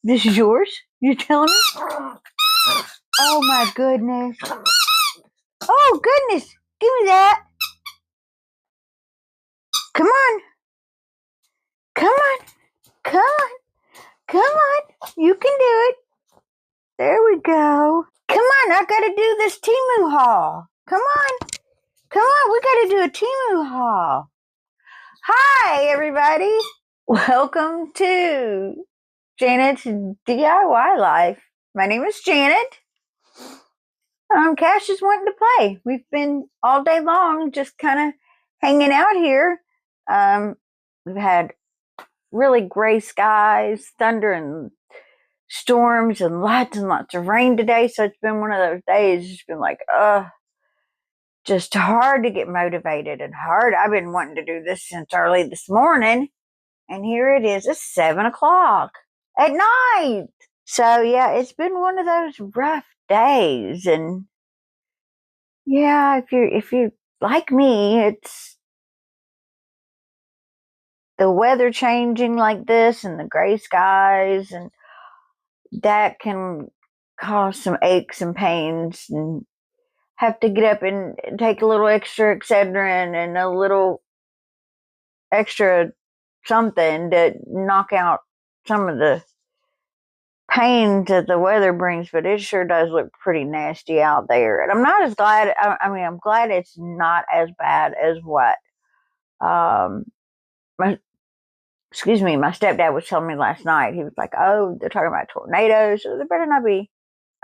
This is yours? You're telling me? Oh my goodness. Oh goodness. Give me that. Come on. Come on. Come on. Come on. You can do it. There we go. Come on. I got to do this Temu haul. Come on. Come on. We got to do a Temu haul. Hi, everybody. Welcome to Janet's DIY life. My name is Janet. Kash is wanting to play. We've been all day long just kind of hanging out here. We've had really gray skies, thunder and storms, and lots of rain today. So it's been one of those days. It's been like, just hard to get motivated and hard. I've been wanting to do this since early this morning, and here it is. It's 7 o'clock at night. So yeah, it's been one of those rough days, and yeah, if you're like me, it's the weather changing like this and the gray skies, and that can cause some aches and pains, and have to get up and take a little extra Excedrin and a little extra something to knock out some of the pain that the weather brings, but it sure does look pretty nasty out there. And I'm not as glad, I'm glad it's not as bad as what, my, my stepdad was telling me last night. He was like, oh, they're talking about tornadoes, so there better not be.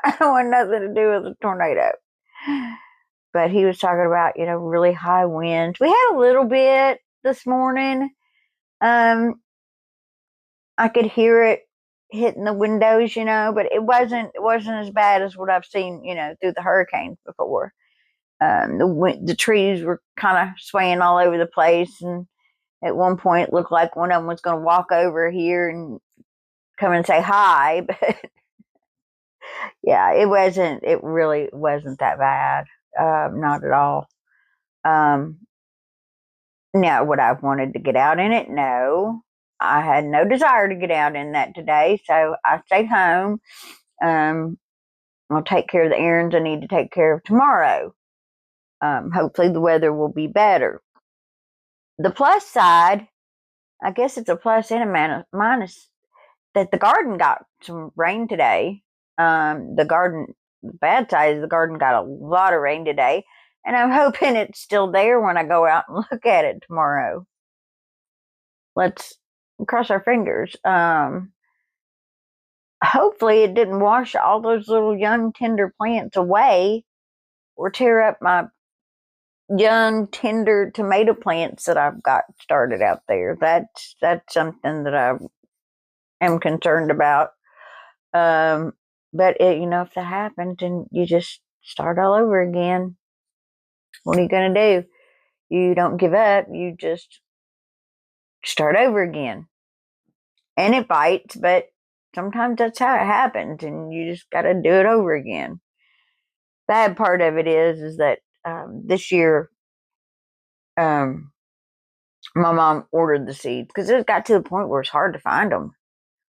I don't want nothing to do with a tornado. But he was talking about, really high winds. We had a little bit this morning. I could hear it hitting the windows, but it wasn't as bad as what I've seen, through the hurricanes before. The trees were kind of swaying all over the place, and at one point it looked like one of them was going to walk over here and come and say hi. But yeah, it really wasn't that bad. Not at all. Now, would I have wanted to get out in it? No. I had no desire to get out in that today, so I stayed home. I'll take care of the errands I need to take care of tomorrow. Hopefully the weather will be better. The plus side, I guess it's a plus and a minus, that the garden got some rain today. The bad side is the garden got a lot of rain today, and I'm hoping it's still there when I go out and look at it tomorrow. Let's cross our fingers. Hopefully it didn't wash all those little young tender plants away or tear up my young tender tomato plants that I've got started out there. That's something that I am concerned about. But if that happens, then you just start all over again. What are you going to do? You don't give up. You just start over again. And it bites, but sometimes that's how it happens, and you just got to do it over again. Bad part of it is that this year, my mom ordered the seeds because it got to the point where it's hard to find them.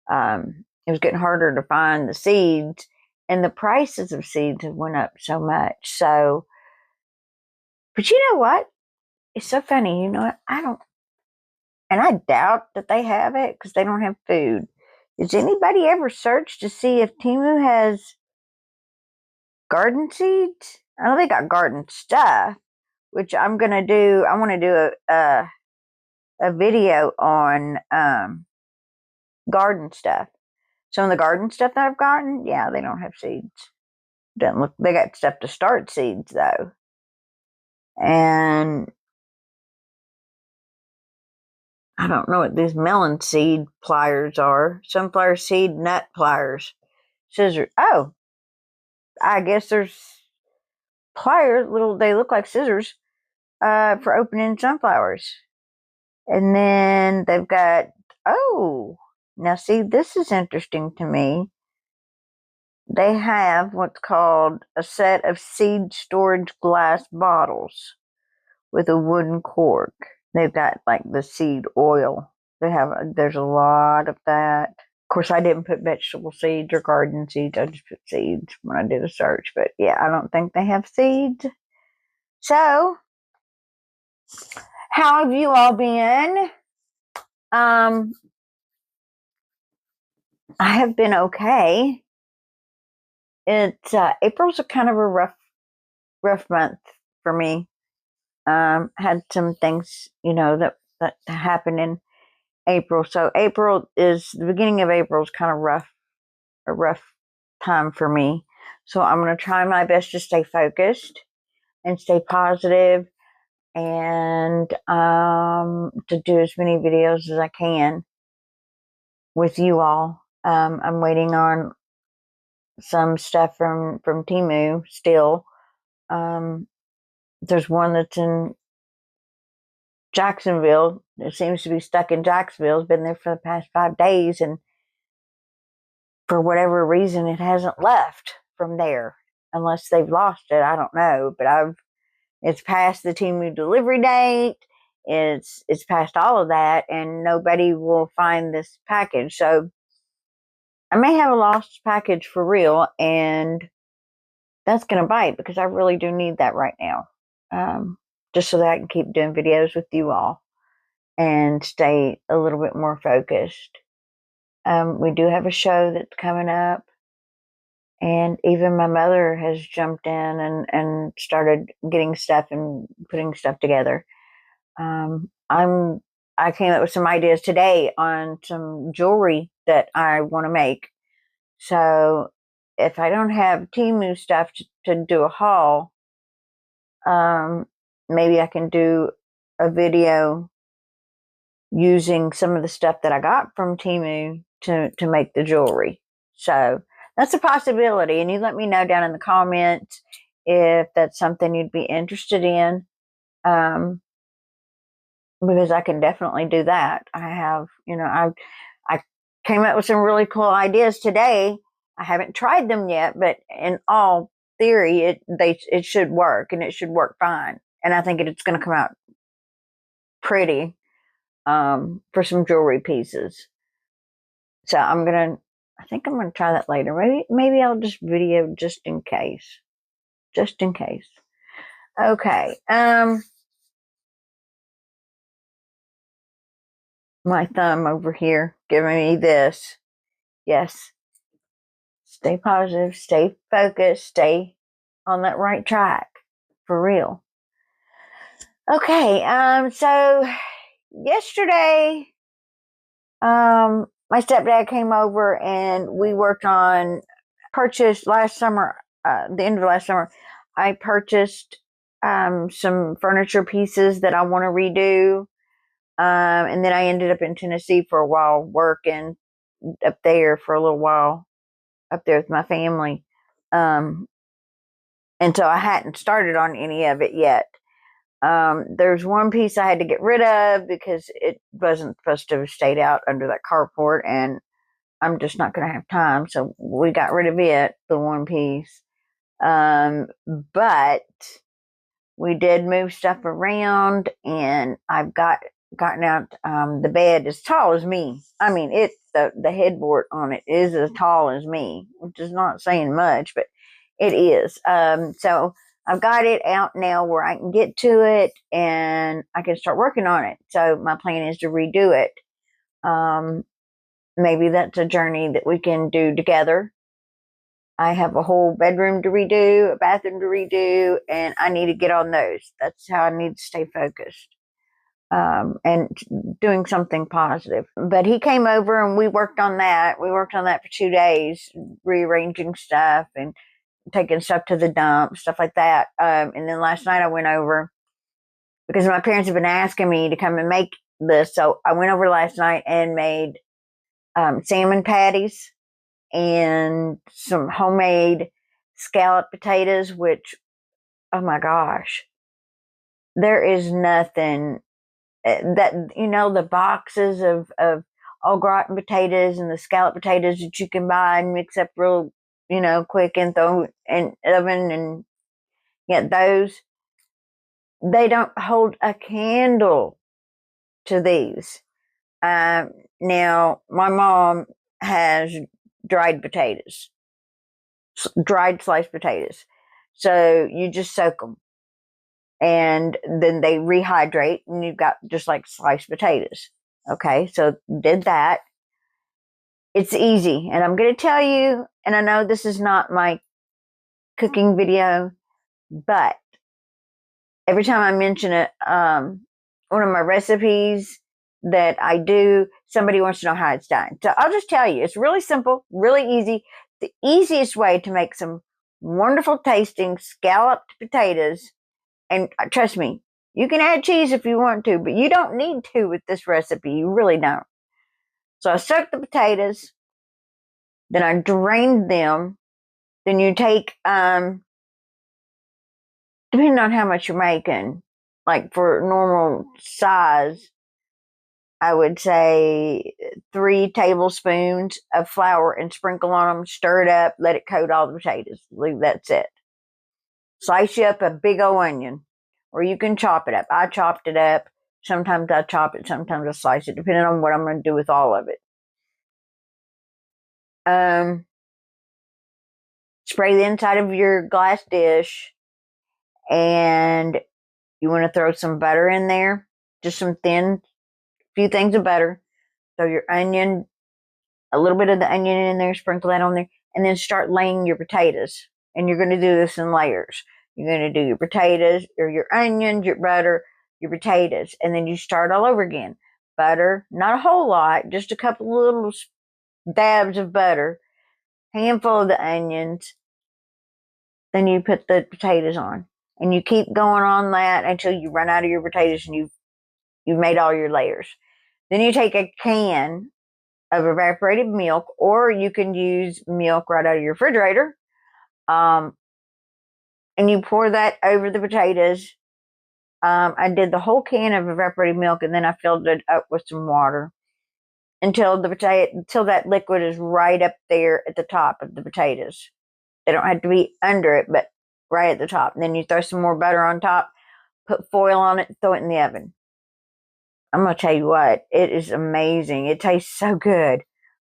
It was getting harder to find the seeds, and the prices of seeds have went up so much. So, but you know what? It's so funny. I don't, and I doubt that they have it because they don't have food. Has anybody ever searched to see if Temu has garden seeds? I know they got garden stuff, which I'm gonna do. I want to do a video on garden stuff. Some of the garden stuff that I've gotten, yeah, they don't have seeds. Doesn't look. They got stuff to start seeds though, and I don't know what these melon seed pliers are. Sunflower seed nut pliers, scissors. Oh, I guess there's pliers. They look like scissors for opening sunflowers. And then they've got, oh, now see, this is interesting to me. They have what's called a set of seed storage glass bottles with a wooden cork. They've got like the seed oil. There's a lot of that. course, I didn't put vegetable seeds or garden seeds. I just put seeds when I did a search. But yeah, I don't think they have seeds. So, how have you all been? I have been okay. It's April's a kind of a rough month for me. Had some things, that happened in April. So April is the beginning of April is kind of a rough time for me. So I'm going to try my best to stay focused and stay positive and to do as many videos as I can with you all. I'm waiting on some stuff from Temu still. There's one that's in Jacksonville. It seems to be stuck in Jacksonville. It's been there for the past 5 days, and for whatever reason, it hasn't left from there. Unless they've lost it, I don't know. But it's past the Temu delivery date. It's past all of that, and nobody will find this package. So I may have a lost package for real, and that's gonna bite because I really do need that right now. Just so that I can keep doing videos with you all and stay a little bit more focused. We do have a show that's coming up, and even my mother has jumped in and started getting stuff and putting stuff together. I came up with some ideas today on some jewelry that I want to make. So if I don't have Temu stuff to do a haul, maybe I can do a video using some of the stuff that I got from Temu to make the jewelry. So that's a possibility. And you let me know down in the comments if that's something you'd be interested in. Because I can definitely do that. I came up with some really cool ideas today. I haven't tried them yet, but in all theory, it should work, and it should work fine. And I think it's going to come out pretty for some jewelry pieces. So I think I'm gonna try that later. Maybe I'll just video just in case. Just in case. Okay. My thumb over here giving me this. Yes. Stay positive, stay focused, stay on that right track. For real. Okay, so yesterday, my stepdad came over and we worked on purchased last summer, the end of last summer, I purchased some furniture pieces that I want to redo. And then I ended up in Tennessee for a while working up there for a little while up there with my family. And so I hadn't started on any of it yet. There's one piece I had to get rid of because it wasn't supposed to have stayed out under that carport, and I'm just not going to have time. So we got rid of it, the one piece. But we did move stuff around, and I've gotten out the bed as tall as me. I mean, the headboard on it is as tall as me, which is not saying much, but it is. So I've got it out now where I can get to it and I can start working on it. So my plan is to redo it. Maybe that's a journey that we can do together. I have a whole bedroom to redo, a bathroom to redo, and I need to get on those. That's how I need to stay focused and doing something positive. But he came over and we worked on that. We worked on that for 2 days, rearranging stuff and taking stuff to the dump, stuff like that. And then last night I went over because my parents have been asking me to come and make this. So I went over last night and made salmon patties and some homemade scalloped potatoes, which, oh my gosh, there is nothing that, the boxes of au gratin potatoes and the scalloped potatoes that you can buy and mix up real, quick and throw in oven, and those, they don't hold a candle to these. Now my mom has dried potatoes, dried sliced potatoes. So you just soak them, and then they rehydrate, and you've got just like sliced potatoes. Okay, so did that. It's easy, and I'm going to tell you, and I know this is not my cooking video, but every time I mention it, one of my recipes that I do, somebody wants to know how it's done. So I'll just tell you, it's really simple, really easy. The easiest way to make some wonderful tasting scalloped potatoes, and trust me, you can add cheese if you want to, but you don't need to with this recipe. You really don't. So I soaked the potatoes, then I drained them. Then you take, depending on how much you're making, like for normal size, I would say 3 tablespoons of flour and sprinkle on them, stir it up, let it coat all the potatoes. Leave that set. Slice you up a big old onion, or you can chop it up. I chopped it up. Sometimes I chop it, sometimes I slice it, depending on what I'm going to do with all of it. Spray the inside of your glass dish, and you want to throw some butter in there, just some thin, few things of butter. Throw your onion, a little bit of the onion in there, sprinkle that on there, and then start laying your potatoes. And you're going to do this in layers. You're going to do your potatoes, or your onions, your butter, your potatoes, and then you start all over again. Butter, not a whole lot, just a couple little dabs of butter, handful of the onions. Then you put the potatoes on, and you keep going on that until you run out of your potatoes and you've made all your layers. Then you take a can of evaporated milk, or you can use milk right out of your refrigerator, and you pour that over the potatoes. I did the whole can of evaporated milk, and then I filled it up with some water until that liquid is right up there at the top of the potatoes. They don't have to be under it, but right at the top. And then you throw some more butter on top, put foil on it, throw it in the oven. I'm going to tell you what, it is amazing. It tastes so good.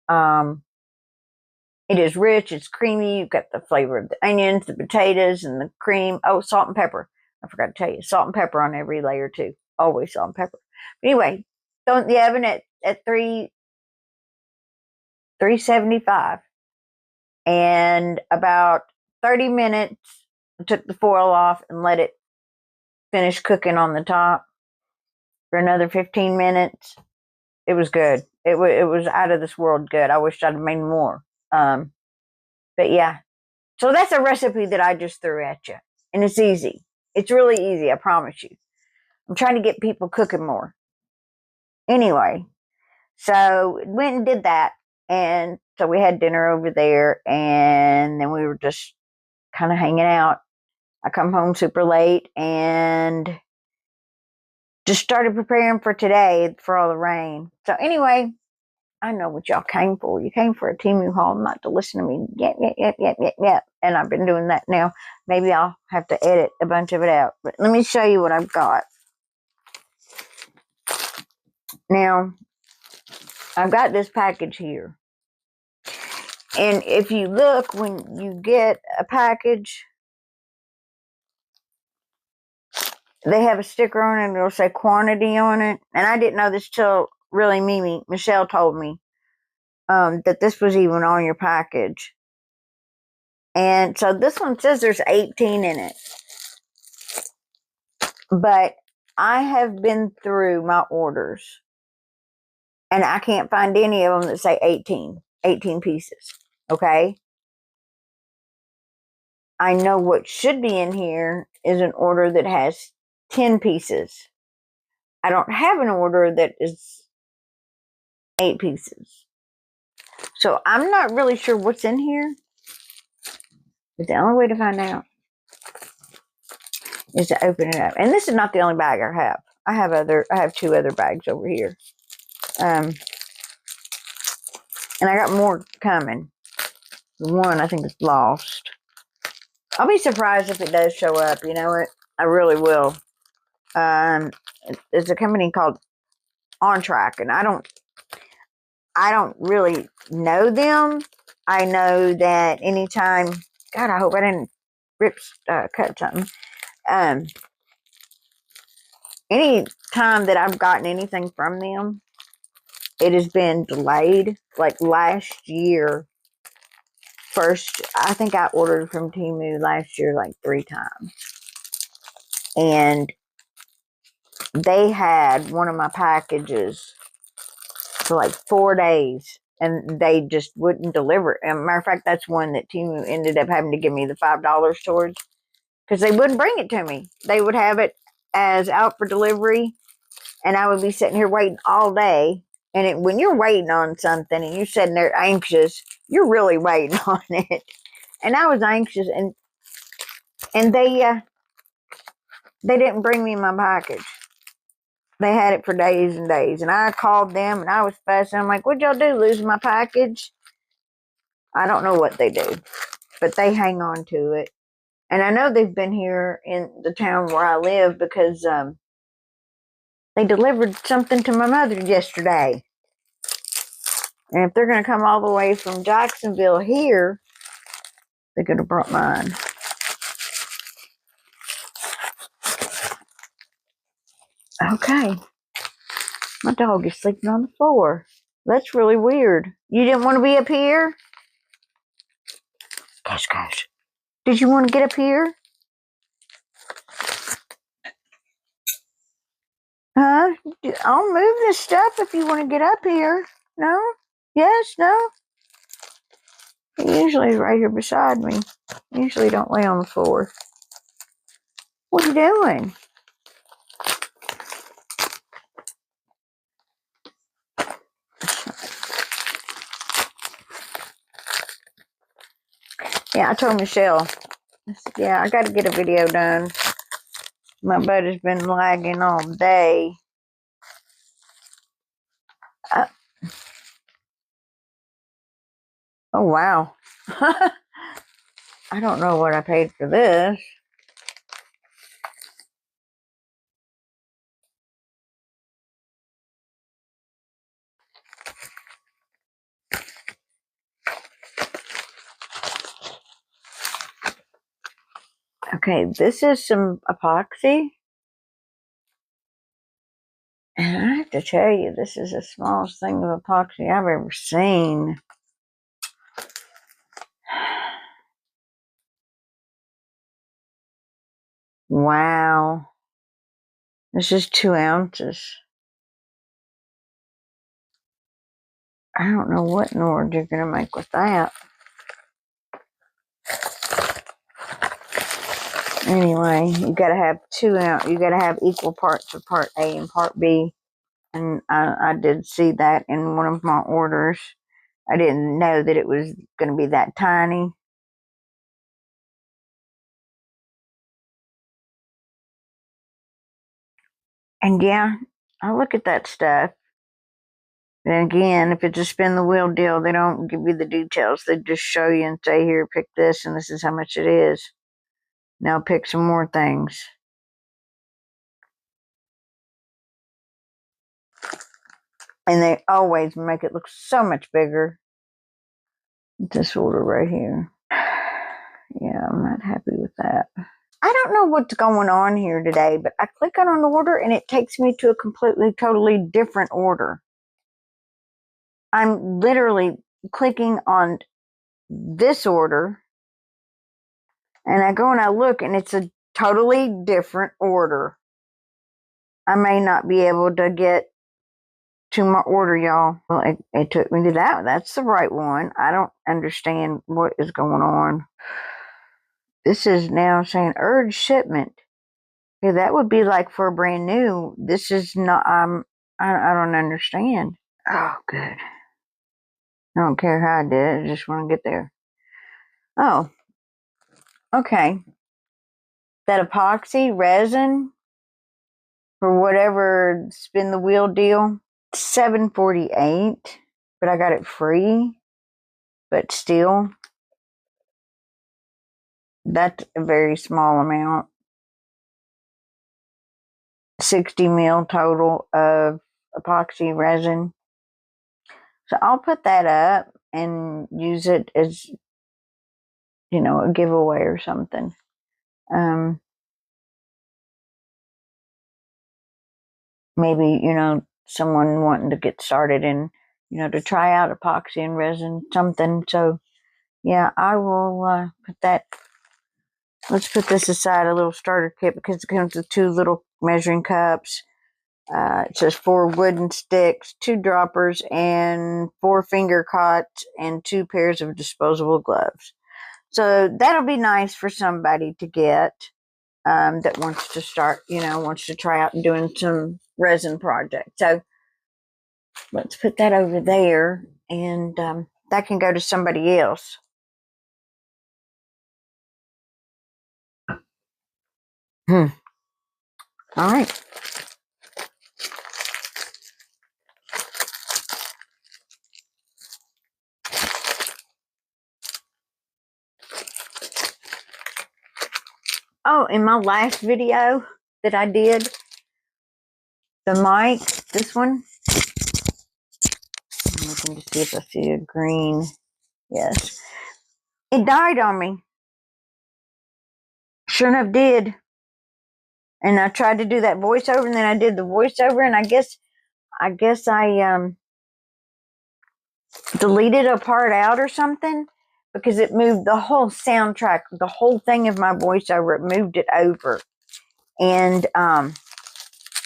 It is rich, it's creamy. You've got the flavor of the onions, the potatoes, and the cream. Oh, salt and pepper. I forgot to tell you, salt and pepper on every layer too. Always salt and pepper. But anyway, throw it in the oven at 375. And about 30 minutes, I took the foil off and let it finish cooking on the top for another 15 minutes. It was good. It was out of this world good. I wish I'd made more. But yeah, so that's a recipe that I just threw at you, and it's easy. It's really easy, I promise you. I'm trying to get people cooking more. Anyway, so went and did that, and so we had dinner over there, and then we were just kind of hanging out. I come home super late and just started preparing for today for all the rain. So anyway, I know what y'all came for. You came for a Temu haul, not to listen to me. Yep. And I've been doing that now. Maybe I'll have to edit a bunch of it out. But let me show you what I've got. Now, I've got this package here. And if you look, when you get a package, they have a sticker on it and it'll say quantity on it. And I didn't know this till really Michelle told me that this was even on your package. And so this one says there's 18 in it. But I have been through my orders and I can't find any of them that say 18 pieces. Okay. I know what should be in here is an order that has 10 pieces. I don't have an order that is 8 pieces. So I'm not really sure what's in here. But the only way to find out is to open it up. And this is not the only bag I have. I have 2 other bags over here. And I got more coming. One I think is lost. I'll be surprised if it does show up. You know what? I really will. It's a company called On Track, and I don't I don't really know them. I know that anytime, God, I hope I didn't cut something. Any time that I've gotten anything from them, it has been delayed. Like last year, I think I ordered from Temu last year like 3 times. And they had one of my packages for like 4 days and they just wouldn't deliver it. And matter of fact, that's one that Temu ended up having to give me the $5 towards because they wouldn't bring it to me. They would have it as out for delivery and I would be sitting here waiting all day. And when you're waiting on something and you're sitting there anxious, you're really waiting on it. And I was anxious, and they didn't bring me my package. They had it for days and days, and I called them and I was fussing. I'm like, "What'd y'all do? Lose my package?" I don't know what they do, but they hang on to it. And I know they've been here in the town where I live because they delivered something to my mother yesterday. And if they're going to come all the way from Jacksonville here, they could have brought mine. Okay. My dog is sleeping on the floor. That's really weird. You didn't want to be up here? Gosh. Did you want to get up here? Huh? I'll move this stuff if you want to get up here. No? Yes? No? He usually is right here beside me. Usually don't lay on the floor. What are you doing? Yeah, I told Michelle, I said, yeah, I got to get a video done. My butt has been lagging all day. Oh, wow. I don't know what I paid for this. Okay, this is some epoxy. And I have to tell you, this is the smallest thing of epoxy I've ever seen. Wow. This is 2 ounces. I don't know what in the world you're going to make with that. Anyway, you got to have 2 ounces. You got to have equal parts of part A and part B. And I did see that in one of my orders. I didn't know that it was going to be that tiny. And yeah, I look at that stuff. And again, if it's a spin the wheel deal, they don't give you the details. They just show you and say, here, pick this, and this is how much it is. Now pick some more things. And they always make it look so much bigger. This order right here. Yeah, I'm not happy with that. I don't know what's going on here today, but I click on an order and it takes me to a completely, totally different order. I'm literally clicking on this order and I go and I look and it's a totally different order. I may not be able to get to my order, y'all. Well, it took me to that. That's the right one. I don't understand what is going on. This is now saying urge shipment. Yeah, that would be like for a brand new. This is not, I don't understand. Oh, good. I don't care how I did it. I just want to get there. Oh, okay. That epoxy resin for whatever spin the wheel deal, $7.48, but I got it free. But still, that's a very small amount. 60 mil total of epoxy resin. So I'll put that up and use it as, a giveaway or something. Maybe, someone wanting to get started and, to try out epoxy and resin, something. So, yeah, I will put that. Let's put this aside, a little starter kit, because it comes with 2 little measuring cups. It says 4 wooden sticks, 2 droppers, and 4 finger cots, and 2 pairs of disposable gloves. So that'll be nice for somebody to get that wants to start, wants to try out doing some resin project. So let's put that over there, and that can go to somebody else. All right. Oh, in my last video that I did, the mic, this one, I'm looking to see if I see a green. Yes. It died on me. Sure enough did. And I tried to do that voiceover, and then I did the voiceover, and I guess I deleted a part out or something, because it moved the whole soundtrack, the whole thing of my voiceover, it moved it over. And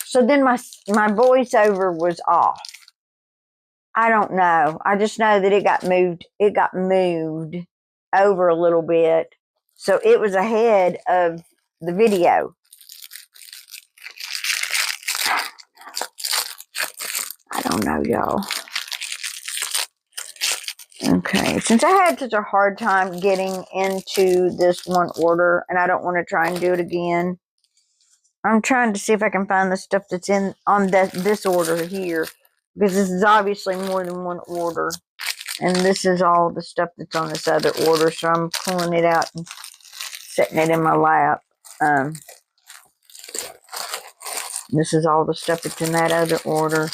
so then my voiceover was off. I don't know. I just know that it got moved over a little bit. So it was ahead of the video. I don't know, y'all. Okay, since I had such a hard time getting into this one order, and I don't want to try and do it again, I'm trying to see if I can find the stuff that's on this order here, because this is obviously more than one order, and this is all the stuff that's on this other order. So I'm pulling it out and setting it in my lap. This is all the stuff that's in that other order.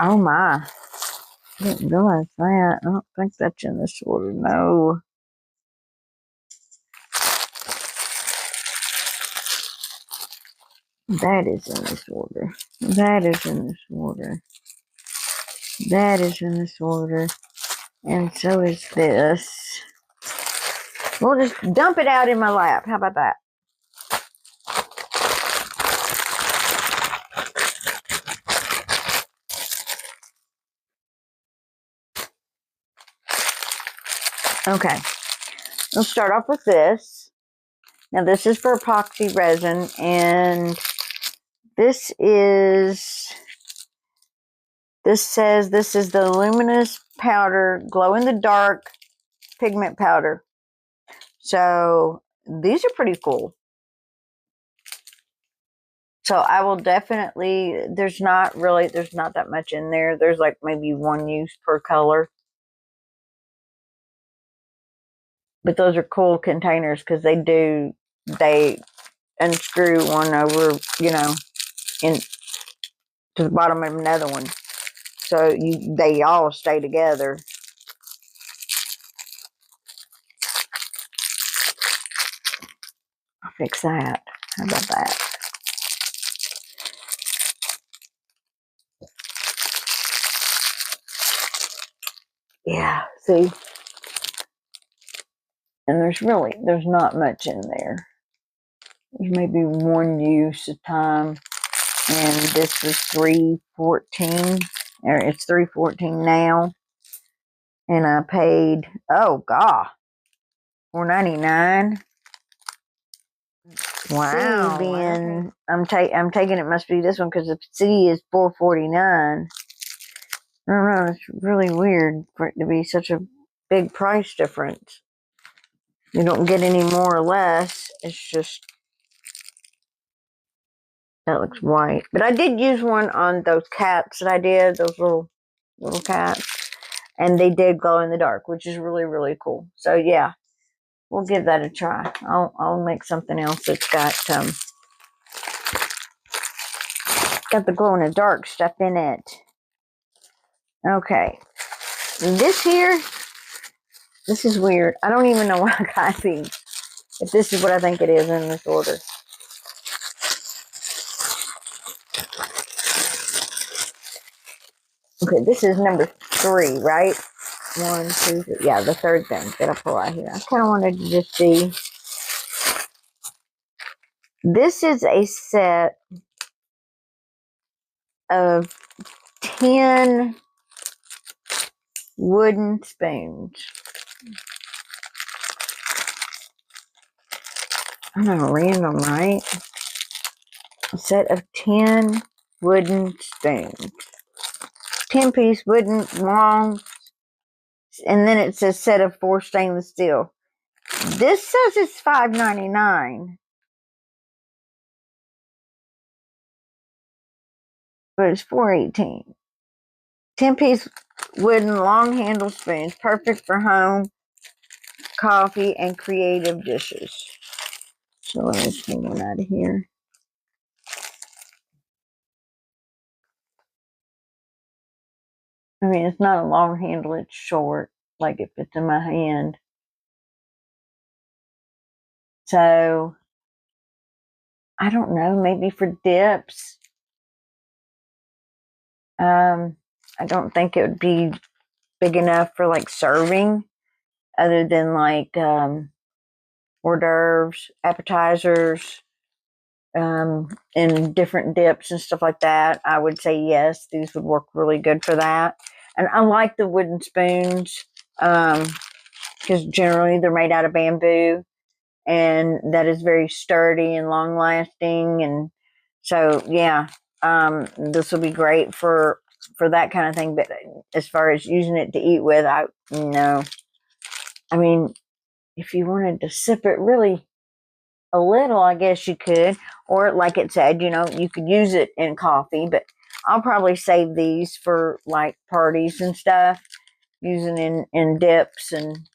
Oh my! I didn't realize that. I don't think that's in this order. No. That is in this order. That is in this order. That is in this order. And so is this. We'll just dump it out in my lap. How about that? Okay. We'll start off with this. Now, this is for epoxy resin, and this says this is the luminous powder, glow in the dark pigment powder. So these are pretty cool. So I will definitely, there's not that much in there. There's like maybe 1 use per color. But those are cool containers, because they unscrew one over, in to the bottom of another one. So they all stay together. I'll fix that. How about that? Yeah, see? And there's not much in there. There's maybe 1 use a time. And this is $3.14, or it's $3.14 now. And I paid, oh god, $4.99. Wow. C being, I'm taking it must be this one, because the C is $4.49. I don't know, it's really weird for it to be such a big price difference. You don't get any more or less. It's just, that looks white. But I did use one on those cats that I did, those little cats. And they did glow in the dark, which is really, really cool. So yeah, we'll give that a try. I'll make something else that's got the glow in the dark stuff in it. Okay. This here, this is weird. I don't even know why I got these. If this is what I think it is in this order. Okay, this is number 3, right? 1, 2, 3. Yeah, the third thing that I pull out here. I kind of wanted to just see. This is a set of 10 wooden spoons. I don't know, random, right? A set of 10 wooden spoons. 10-piece wooden long, and then it says set of 4 stainless steel. This says it's $5.99, but it's $4.18. 10-piece wooden long handle spoons, perfect for home, coffee, and creative dishes. So let me pull one out of here. I mean, it's not a long handle, it's short, like it fits in my hand. So, I don't know, maybe for dips. I don't think it would be big enough for like serving, other than like hors d'oeuvres, appetizers, and different dips and stuff like that. I would say yes, these would work really good for that. And I like the wooden spoons because generally they're made out of bamboo, and that is very sturdy and long lasting. And so, yeah, this will be great for that kind of thing. But as far as using it to eat with, no. I mean, if you wanted to sip it really a little, I guess you could, or like it said, you could use it in coffee. But I'll probably save these for like parties and stuff, using in dips and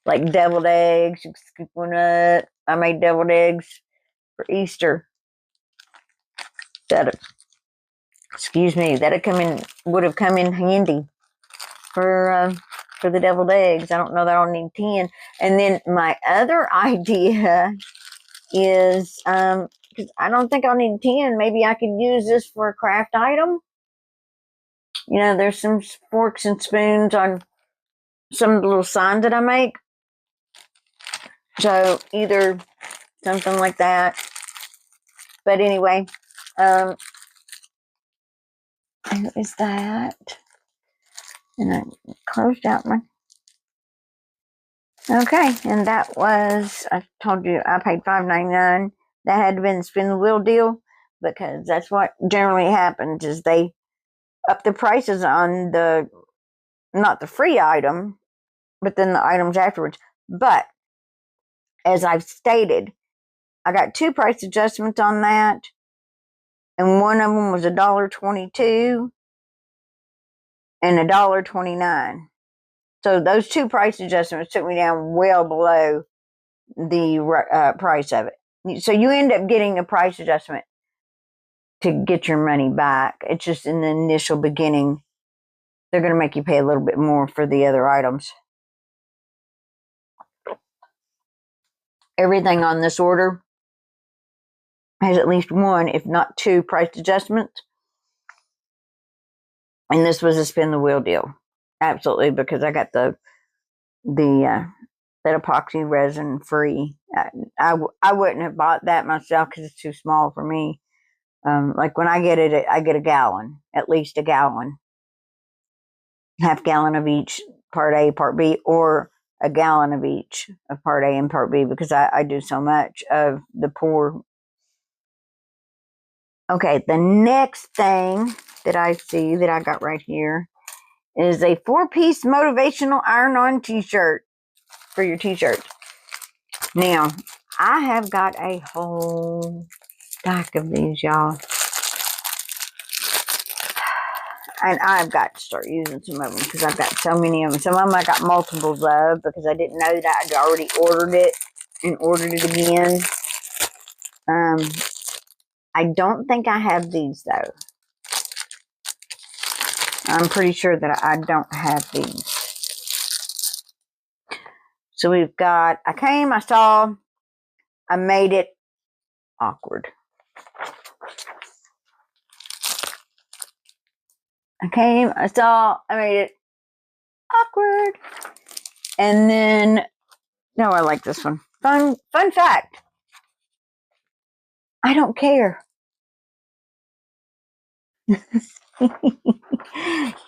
like deviled eggs. You can scoop one up. I made deviled eggs for Easter. That would have come in handy for the deviled eggs. I don't know that I'll need 10. And then my other idea is because I don't think I'll need 10. Maybe I could use this for a craft item. There's some forks and spoons on some of the little signs that I make. So either something like that. But anyway, is that? And I closed out my. Okay, and that was, I told you I paid $5.99. That had been the spin the wheel deal, because that's what generally happens is they up the prices on not the free item, but then the items afterwards. But as I've stated, I got 2 price adjustments on that, and one of them was $1.22 and $1.29. So those 2 price adjustments took me down well below the price of it. So you end up getting a price adjustment to get your money back. It's just in the initial beginning, they're going to make you pay a little bit more for the other items. Everything on this order has at least 1, if not 2, price adjustments. And this was a spin the wheel deal. Absolutely, because I got that epoxy resin free. I wouldn't have bought that myself because it's too small for me. Like when I get it, I get a gallon, at least a gallon. Half gallon of each, part A, part B, or a gallon of each of part A and part B, because I do so much of the pour. Okay, the next thing that I see that I got right here is a 4-piece motivational iron-on t-shirt for your t-shirts. Now, I have got a whole stack of these, y'all. And I've got to start using some of them because I've got so many of them. Some of them I got multiples of because I didn't know that I'd already ordered it and ordered it again. I don't think I have these though. I'm pretty sure that I don't have these. So we've got, I came, I saw, I made it awkward. I came, I saw, I made it awkward. And then, no, I like this one. Fun fact. I don't care.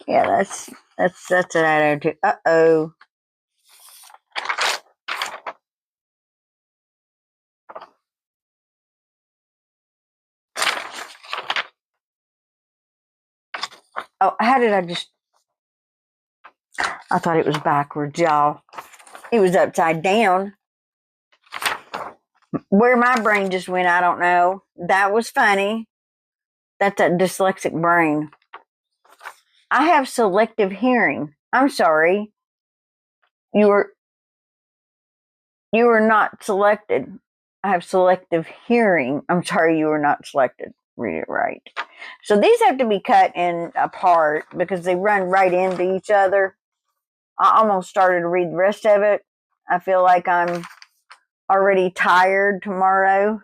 Yeah, that's an attitude. Uh-oh. Oh, how did I just... I thought it was backwards, y'all. It was upside down. Where my brain just went, I don't know. That was funny. That's a dyslexic brain. I have selective hearing. I'm sorry. You were not selected. I have selective hearing. I'm sorry, you were not selected. Read it right. So these have to be cut in apart because they run right into each other. I almost started to read the rest of it. I feel like I'm already tired tomorrow.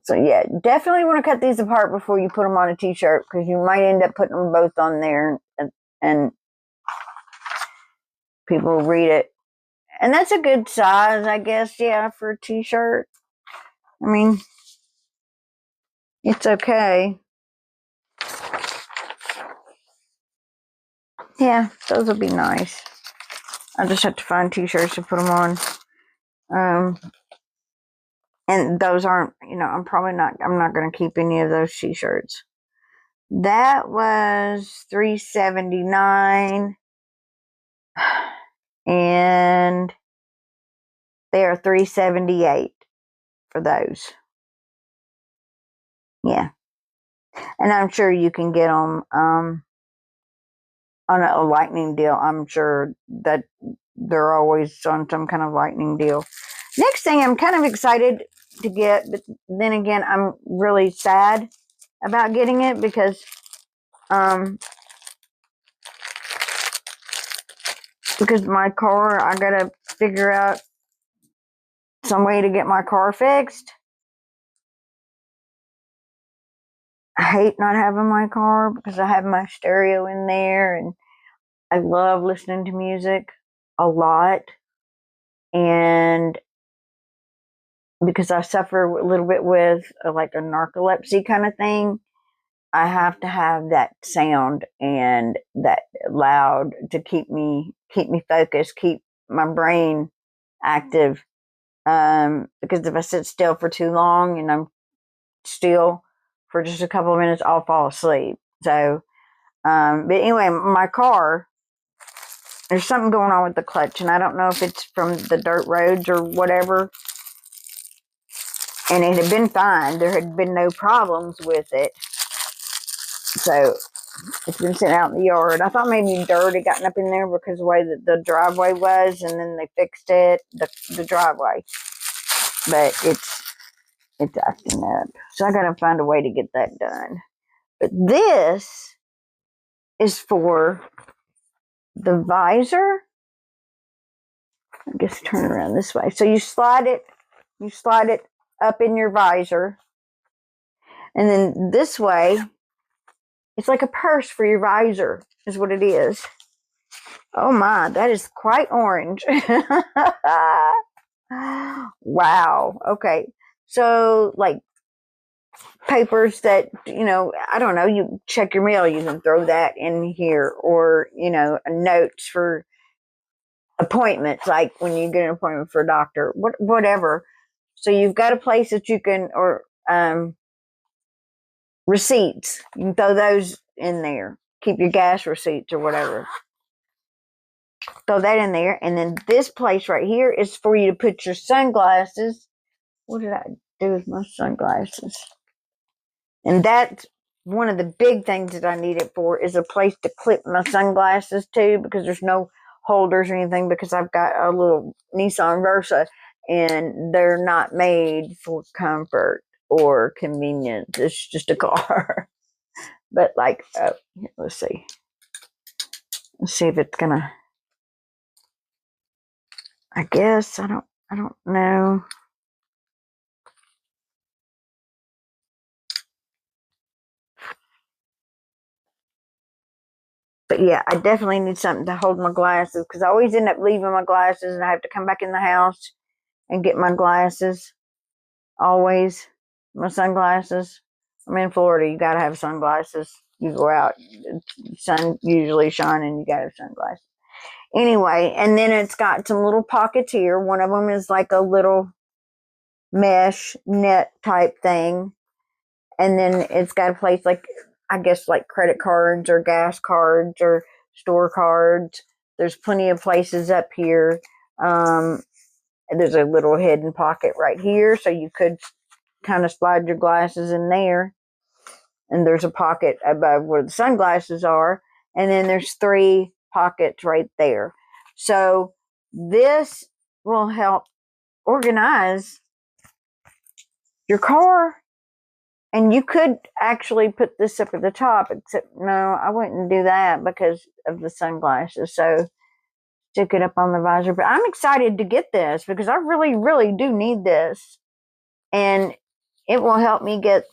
So yeah, definitely want to cut these apart before you put them on a t-shirt because you might end up putting them both on there and people read it. And that's a good size, I guess, yeah, for a t-shirt. I mean, it's okay. Yeah, those will be nice. I just have to find t-shirts to put them on. And those aren't, I'm not going to keep any of those t-shirts. That was $3.79. And they are $3.78 for those. Yeah. And I'm sure you can get them on a lightning deal. I'm sure that they're always on some kind of lightning deal. Next thing I'm kind of excited to get, but then again, I'm really sad about getting it because my car, I gotta figure out some way to get my car fixed. I hate not having my car because I have my stereo in there and I love listening to music a lot. And because I suffer a little bit with like a narcolepsy kind of thing, I have to have that sound and that loud to keep me focused, keep my brain active. Because if I sit still for too long and I'm still for just a couple of minutes, I'll fall asleep. So, but anyway, my car, there's something going on with the clutch, and I don't know if it's from the dirt roads or whatever. And it had been fine. There had been no problems with it. So it's been sitting out in the yard. I thought maybe dirt had gotten up in there because of the way that the driveway was, and then they fixed it, the driveway. But it's acting up. So I gotta find a way to get that done. But this is for the visor. I guess turn it around this way. So you slide it up in your visor. And then this way, it's like a purse for your visor, is what it is. Oh my, that is quite orange. Wow. Okay. So, like papers that, I don't know, you check your mail, you can throw that in here, or, notes for appointments, like when you get an appointment for a doctor, whatever. So you've got a place that you can, or receipts, you can throw those in there. Keep your gas receipts or whatever. Throw that in there. And then this place right here is for you to put your sunglasses. What did I do with my sunglasses? And that's one of the big things that I need it for, is a place to clip my sunglasses to, because there's no holders or anything, because I've got a little Nissan Versa and they're not made for comfort or convenience. It's just a car. But like, let's see. Let's see if it's gonna. I guess I don't know. But yeah, I definitely need something to hold my glasses because I always end up leaving my glasses and I have to come back in the house and get my glasses. Always. My sunglasses. I'm in Florida. You got to have sunglasses. You go out, sun usually shining. You got to have sunglasses. Anyway, and then it's got some little pockets here. One of them is like a little mesh net type thing. And then it's got a place like, I guess, like credit cards or gas cards or store cards. There's plenty of places up here. There's a little hidden pocket right here, so you could kind of slide your glasses in there. And there's a pocket above where the sunglasses are. And then there's 3 pockets right there. So this will help organize your car. And you could actually put this up at the top, except no, I wouldn't do that because of the sunglasses. So stick it up on the visor. But I'm excited to get this because I really, really do need this. And it will help me get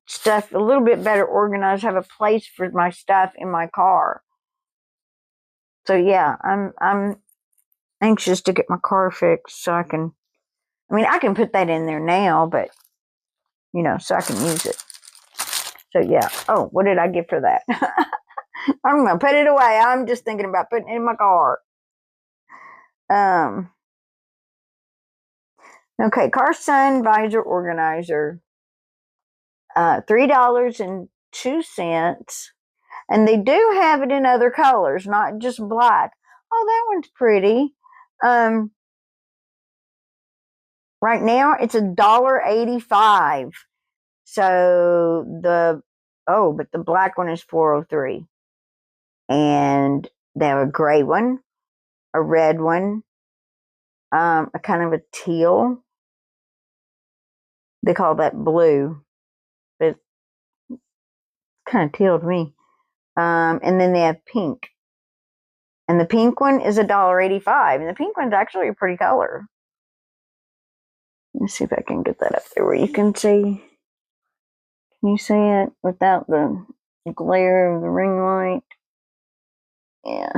stuff a little bit better organized, have a place for my stuff in my car. So yeah, I'm anxious to get my car fixed so I can put that in there now, but so I can use it. So yeah. Oh, what did I get for that? I'm gonna put it away. I'm just thinking about putting it in my car. Okay, car sun visor organizer. $3.02. And they do have it in other colors, not just black. Oh, that one's pretty. Right now it's $1.85. So but the black one is $4.03. And they have a gray one, a red one, a kind of a teal. They call that blue, but it's kind of teal to me. And then they have pink. And the pink one is $1.85. And the pink one's actually a pretty color. Let me see if I can get that up there where you can see. Can you see it without the glare of the ring light? Yeah.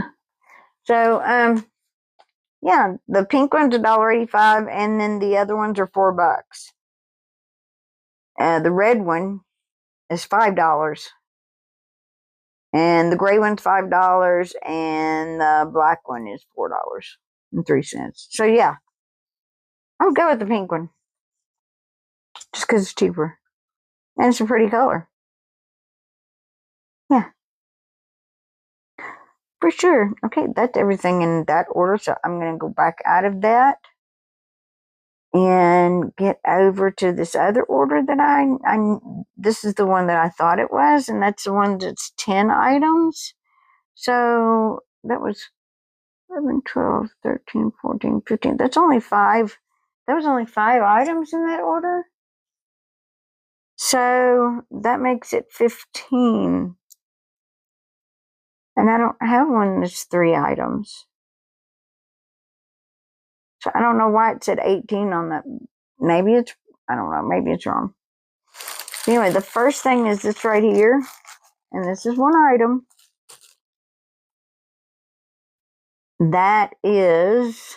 So, yeah, the pink one's $1.85, and then the other ones are $4. The red one is $5, and the gray one's $5, and the black one is $4.03. So yeah, I'll go with the pink one just because it's cheaper and it's a pretty color. Yeah, for sure. Okay, that's everything in that order. So I'm gonna go back out of that and get over to this other order that I this is the one that I thought it was, and that's the one that's 10 items. So that was 11, 12, 13, 14, 15. That's only 5. That was only 5 items in that order. So that makes it 15. And I don't have one that's 3 items. So I don't know why it said 18 on that. I don't know, maybe it's wrong. Anyway, the first thing is this right here. And this is one item. That is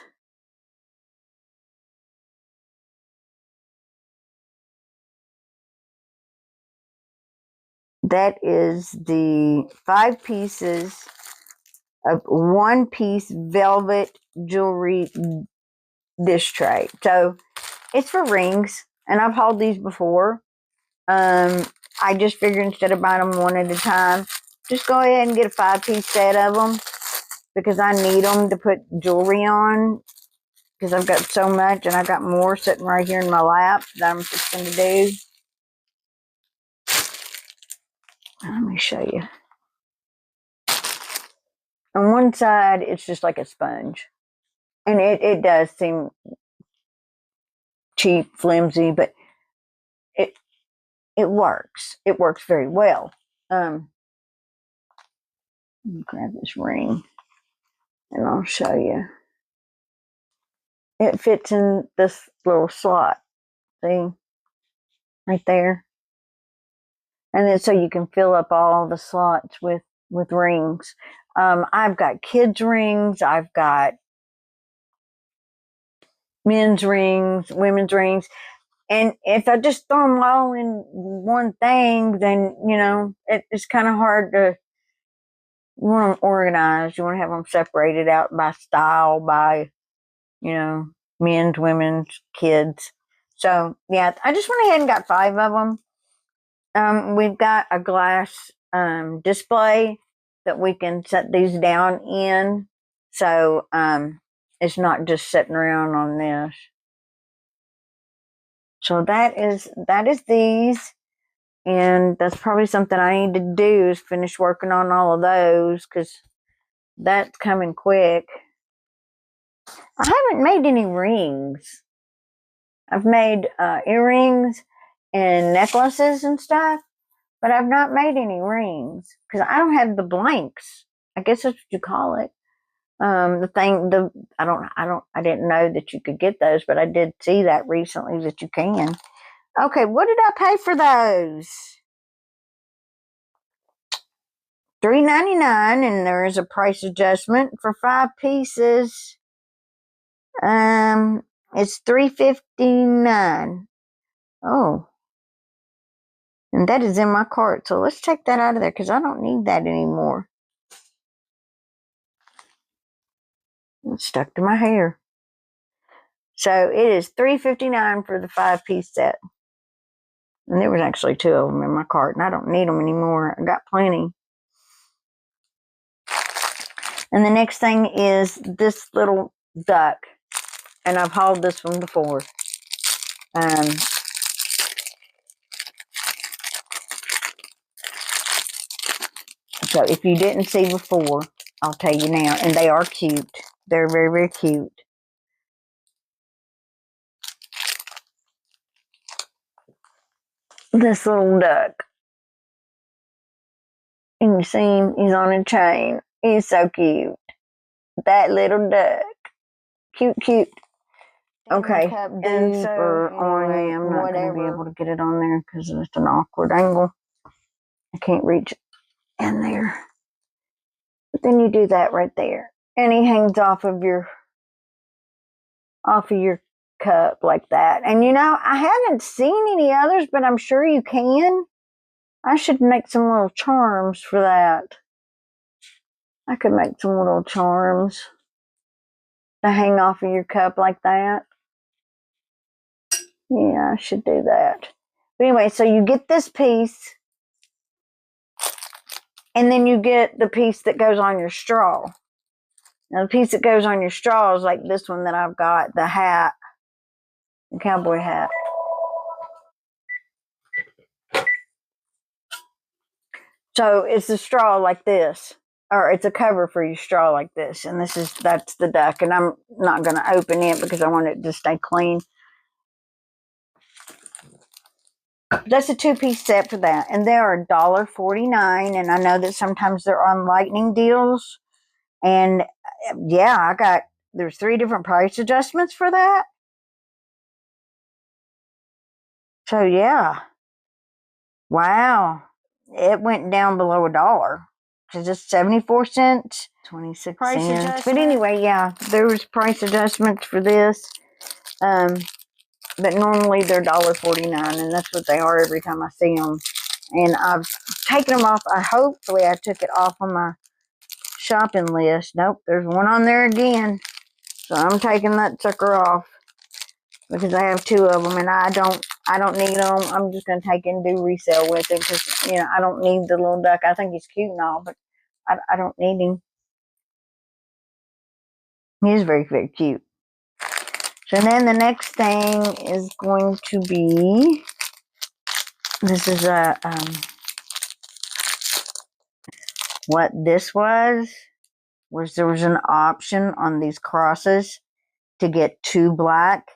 the 5 pieces of 1-piece velvet jewelry dish tray. So it's for rings, and I've hauled these before. I just figured instead of buying them one at a time, just go ahead and get a 5-piece set of them because I need them to put jewelry on because I've got so much, and I've got more sitting right here in my lap that I'm just going to do. Let me show you. On one side, it's just like a sponge. And it does seem cheap, flimsy, but it works. It works very well. Let me grab this ring and I'll show you. It fits in this little slot. See? Right there. And then so you can fill up all the slots with rings. I've got kids' rings. I've got men's rings, women's rings. And if I just throw them all in one thing, then, it's kind of hard to, you want them organized. You want to have them separated out by style, by, men's, women's, kids. So, yeah, I just went ahead and got 5 of them. We've got a glass display that we can set these down in. So it's not just sitting around on this. So that is these. And that's probably something I need to do is finish working on all of those because that's coming quick. I haven't made any rings. I've made earrings and necklaces and stuff. But I've not made any rings because I don't have the blanks. I guess that's what you call it. I didn't know that you could get those, but I did see that recently that you can. Okay, what did I pay for those? $3.99, and there is a price adjustment for 5 pieces. It's $3.59. Oh. And that is in my cart. So let's take that out of there because I don't need that anymore. It's stuck to my hair. So it is $3.59 for the 5-piece set. And there was actually 2 of them in my cart, and I don't need them anymore. I got plenty. And the next thing is this little duck. And I've hauled this one before. So if you didn't see before, I'll tell you now. And they are cute. They're very, very cute. This little duck. And you see him, he's on a chain. He's so cute. That little duck. Cute, cute. Okay, and so anyway, I'm not going to be able to get it on there because it's an awkward angle. I can't reach in there. But then you do that right there, and he hangs off of your cup like that. And I haven't seen any others, but I'm sure you can. I should make some little charms for that. I could make some little charms to hang off of your cup like that. Yeah, I should do that. But anyway, so you get this piece, and then you get the piece that goes on your straw. Now, the piece that goes on your straw is like this one that I've got, the hat, the cowboy hat. So it's a straw like this, or it's a cover for your straw like this. And that's the duck, and I'm not going to open it because I want it to stay clean. That's a 2-piece set for that, and they are $1.49. And I know that sometimes they're on lightning deals, and yeah, there's 3 different price adjustments for that. So yeah, wow, it went down below $1 because it's 74 cents, 26 cents. But anyway, yeah, there was price adjustments for this. But normally they're $1.49, and that's what they are every time I see them. And I've taken them off. Hopefully I took it off on my shopping list. Nope, there's one on there again. So I'm taking that sucker off because I have 2 of them, and I don't need them. I'm just going to take it and do resale with it because, I don't need the little duck. I think he's cute and all, but I don't need him. He is very, very cute. So then the next thing is going to be, this is what this was there was an option on these crosses to get 2 black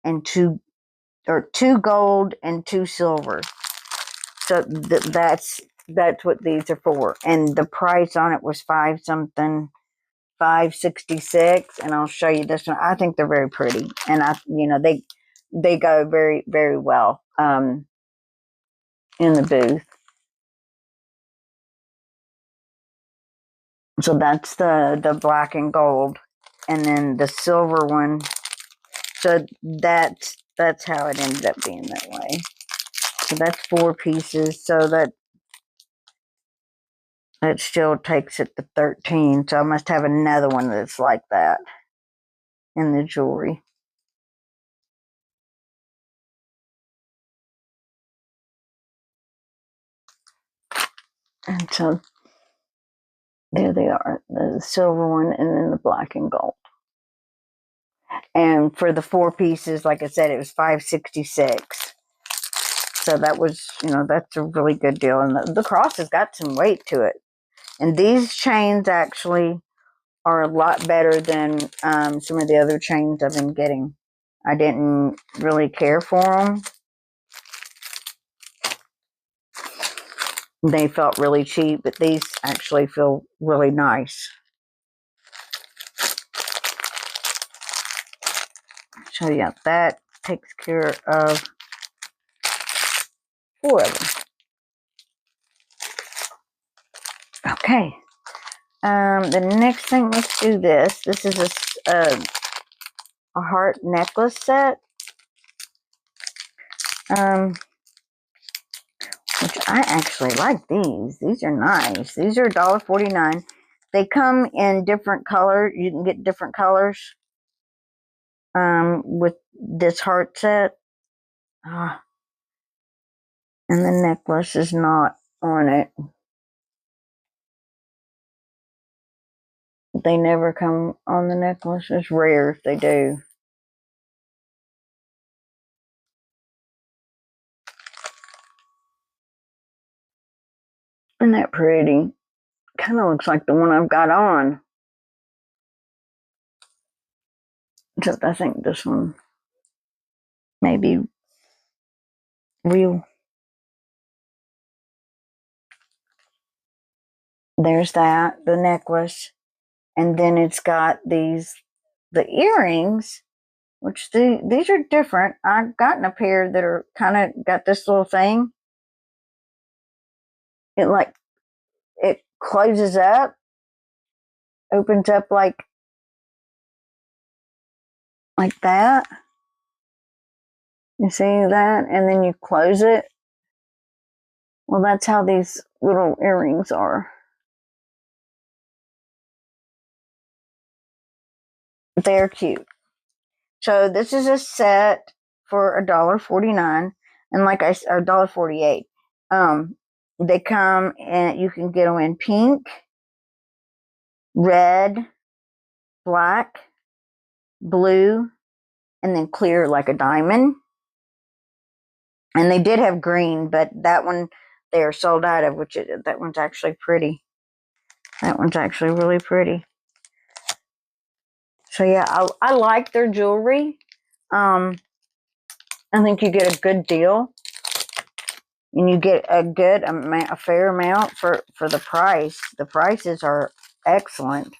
and 2 gold and 2 silver. So that's That's what these are for. And the price on it was five something, 566. And I'll show you this one. I think they're very pretty, and they go very, very well in the booth. So that's the black and gold, and then the silver one. So that's how it ended up being that way. So that's 4 pieces. So that still takes it to 13. So I must have another one that's like that in the jewelry. And so there they are, the silver one and then the black and gold. And for the 4 pieces, like I said, it was $566. So that was, that's a really good deal. And the cross has got some weight to it. And these chains actually are a lot better than some of the other chains I've been getting. I didn't really care for them. They felt really cheap, but these actually feel really nice. So yeah, that takes care of 4 of them. Okay. The next thing, let's do this. This is a heart necklace set. Which I actually like these. These are nice. These are $1.49. They come in different colors. You can get different colors with this heart set. And the necklace is not on it. They never come on the necklace. It's rare if they do. Isn't that pretty? Kind of looks like the one I've got on. Except I think this one may be real. There's that, the necklace. And then it's got the earrings, which these are different. I've gotten a pair that are kind of got this little thing. It closes up, opens up like that. You see that? And then you close it. Well, that's how these little earrings are. They're cute. So this is a set for $1.49, and like I said, $1.48. They come and you can get them in pink, red, black, blue, and then clear like a diamond. And they did have green, but that one they are sold out of, that one's actually pretty. That one's actually really pretty. So yeah, I like their jewelry. I think you get a good deal, and you get a fair amount for the price. The prices are excellent.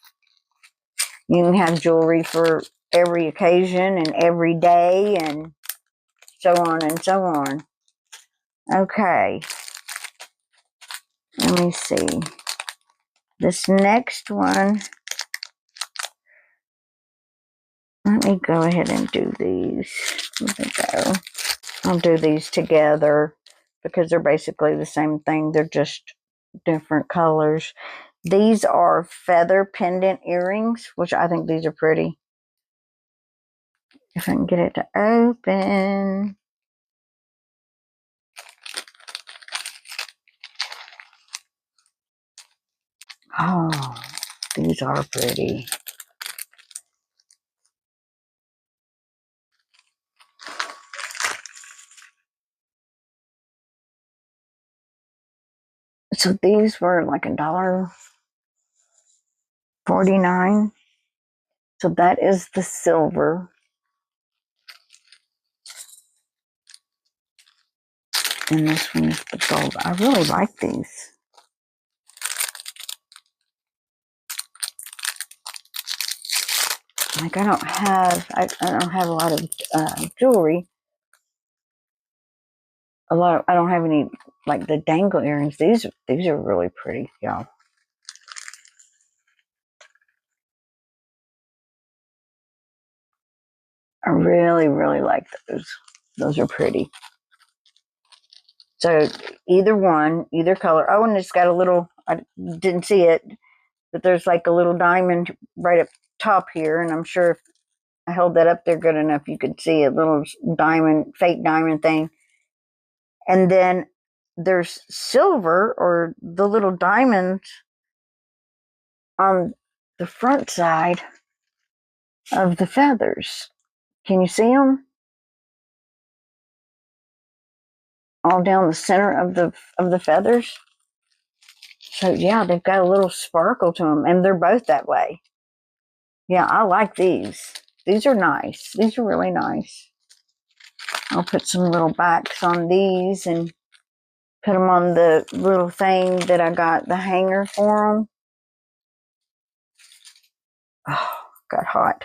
You can have jewelry for every occasion and every day, and so on and so on. Okay, let me see. This next one, let me go ahead and do these. Let me go. I'll do these together because they're basically the same thing. They're just different colors. These are feather pendant earrings, which I think these are pretty. If I can get it to open. Oh, these are pretty. So these were like $1.49. So that is the silver. And this one is the gold. I really like these. Like I don't have a lot of jewelry. I don't have any like the dangle earrings. These are really pretty, y'all. I really, really like those. Those are pretty. So either one, either color. Oh, and it's got a little, I didn't see it, but there's like a little diamond right up top here. And I'm sure if I held that up there good enough, you could see a little diamond, fake diamond thing. And then there's silver or the little diamonds on the front side of the feathers. Can you see them? All down the center of the feathers. So yeah, they've got a little sparkle to them, and they're both that way. Yeah, I like these. These are nice. These are really nice. I'll put some little backs on these and put them on the little thing that I got the hanger for them. Oh, got hot.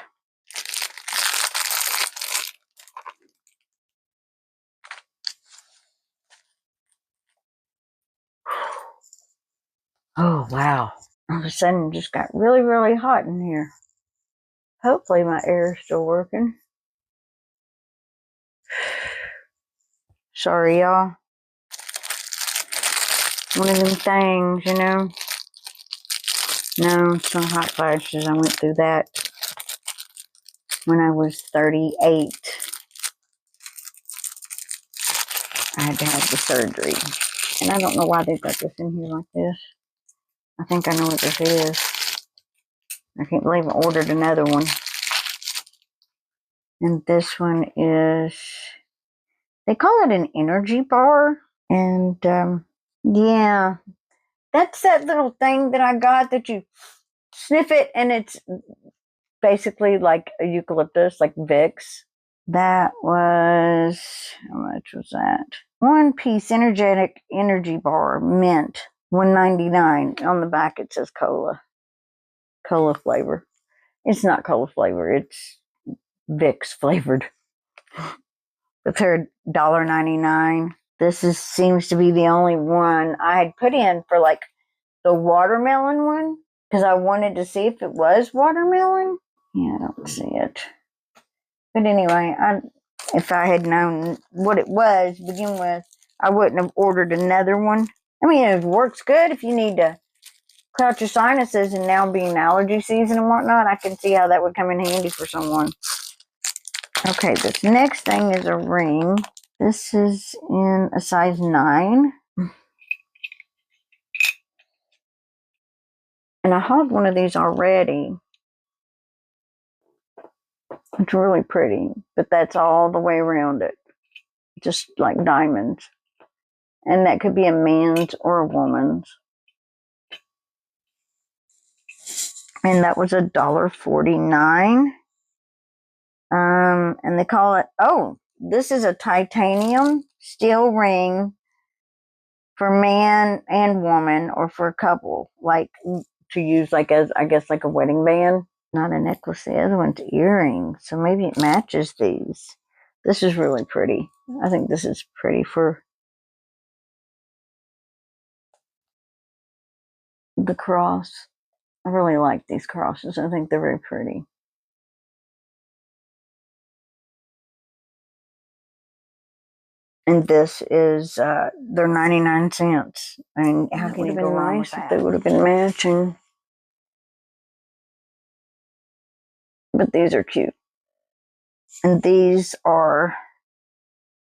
Oh, wow. All of a sudden, it just got really, really hot in here. Hopefully my air is still working. Sorry, y'all. One of them things, you know. No, it's not hot flashes. I went through that when I was 38. I had to have the surgery. And I don't know why they've got this in here like this. I think I know what this is. I can't believe I ordered another one. And this one is, they call it an energy bar. And yeah, that's that little thing that I got that you sniff it and it's basically like a eucalyptus, like Vicks. That was, how much was that? 1-piece energetic energy bar, mint, $1.99. On the back it says cola flavor. It's not cola flavor, it's Vicks flavored. But they're $1.99. This seems to be the only one I had put in for like the watermelon one because I wanted to see if it was watermelon. Yeah, I don't see it. But anyway, if I had known what it was to begin with, I wouldn't have ordered another one. I mean, it works good if you need to clear out your sinuses, and now being allergy season and whatnot, I can see how that would come in handy for someone. Okay, this next thing is a ring. This is in a size 9. And I have one of these already. It's really pretty, but that's all the way around it. Just like diamonds. And that could be a man's or a woman's. And that was $1.49. And they call it, oh, this is a titanium steel ring for man and woman, or for a couple, like to use like as, I guess, like a wedding band. Not a necklace. The other one's earrings, so maybe it matches these. This is really pretty. I think this is pretty for the cross. I really like these crosses. I think they're very pretty. And this is, they're 99 cents. I mean, how can you go wrong with that? They would have been matching. But these are cute. And these are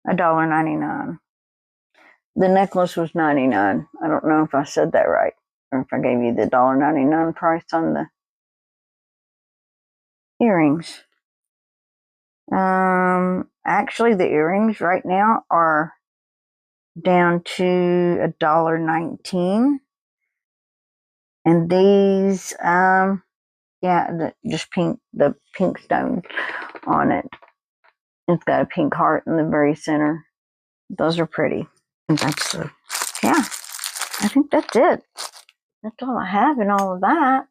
$1.99. The necklace was 99. I don't know if I said that right, or if I gave you the $1.99 price on the earrings. Actually, the earrings right now are down to $1.19. And these, yeah, just pink, the pink stone on it. It's got a pink heart in the very center. Those are pretty. And that's the, yeah, I think that's it. That's all I have in all of that.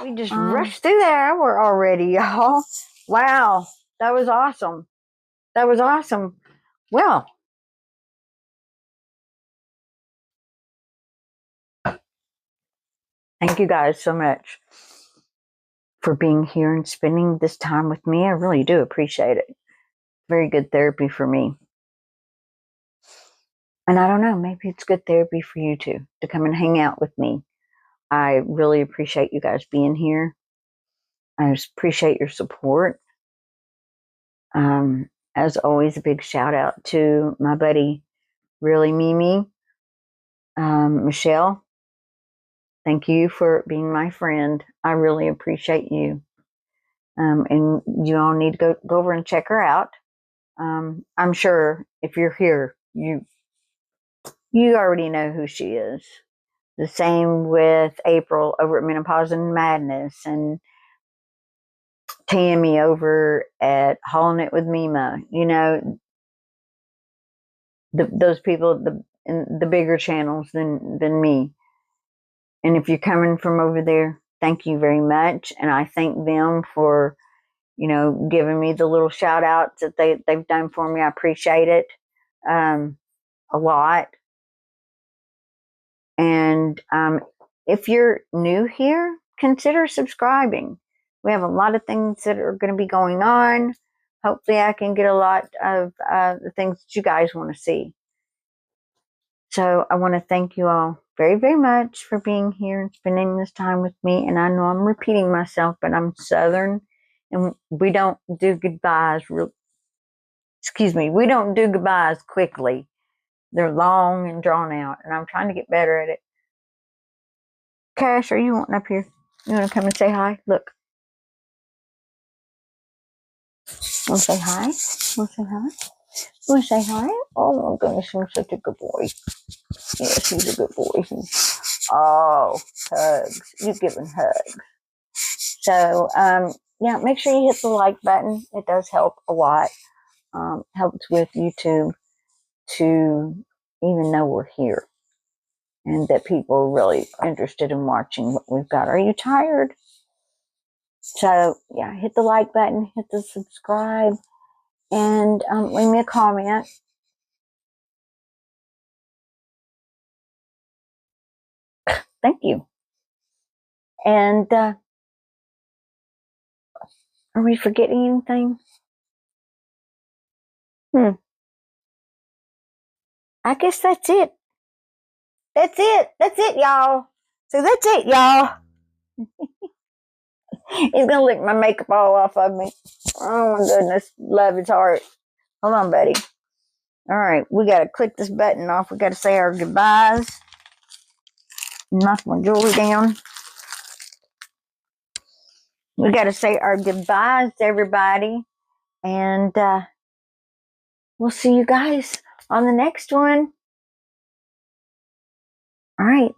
We just rushed through that hour already, y'all. Wow, that was awesome. That was awesome. Well, thank you guys so much for being here and spending this time with me. I really do appreciate it. Very good therapy for me. And I don't know, maybe it's good therapy for you too, to come and hang out with me. I really appreciate you guys being here. I just appreciate your support. As always, a big shout out to my buddy, Really Mimi, Michelle. Thank you for being my friend. I really appreciate you. And you all need to go over and check her out. I'm sure if you're here, you already know who she is. The same with April over at Menopause and Madness, and Tammy over at Hauling It with Mima. You know, those people in the bigger channels than me. And if you're coming from over there, thank you very much. And I thank them for, giving me the little shout outs that they've done for me. I appreciate it a lot. And if you're new here, consider subscribing. We have a lot of things that are going to be going on. Hopefully I can get a lot of the things that you guys want to see. So I want to thank you all very, very much for being here and spending this time with me. And I know I'm repeating myself, but I'm Southern and we don't do goodbyes. We don't do goodbyes quickly. They're long and drawn out, and I'm trying to get better at it. Kash, are you wanting up here? You want to come and say hi? Look. Want to say hi? Want to say hi? Want to say hi? Oh my goodness, I'm such a good boy. Yes, he's a good boy. Oh, hugs. You giving hugs. So, yeah, make sure you hit the like button. It does help a lot. Helps with YouTube to even know we're here and that people are really interested in watching what we've got. Are you tired? So, yeah, hit the like button, hit the subscribe, and leave me a comment. Thank you. And are we forgetting anything? I guess that's it. That's it. That's it, y'all. So that's it, y'all. He's gonna lick my makeup all off of me. Oh my goodness. Love his heart. Hold on, buddy. All right, we gotta click this button off. We gotta say our goodbyes. Knock my jewelry down. We gotta say our goodbyes to everybody. And we'll see you guys on the next one. All right.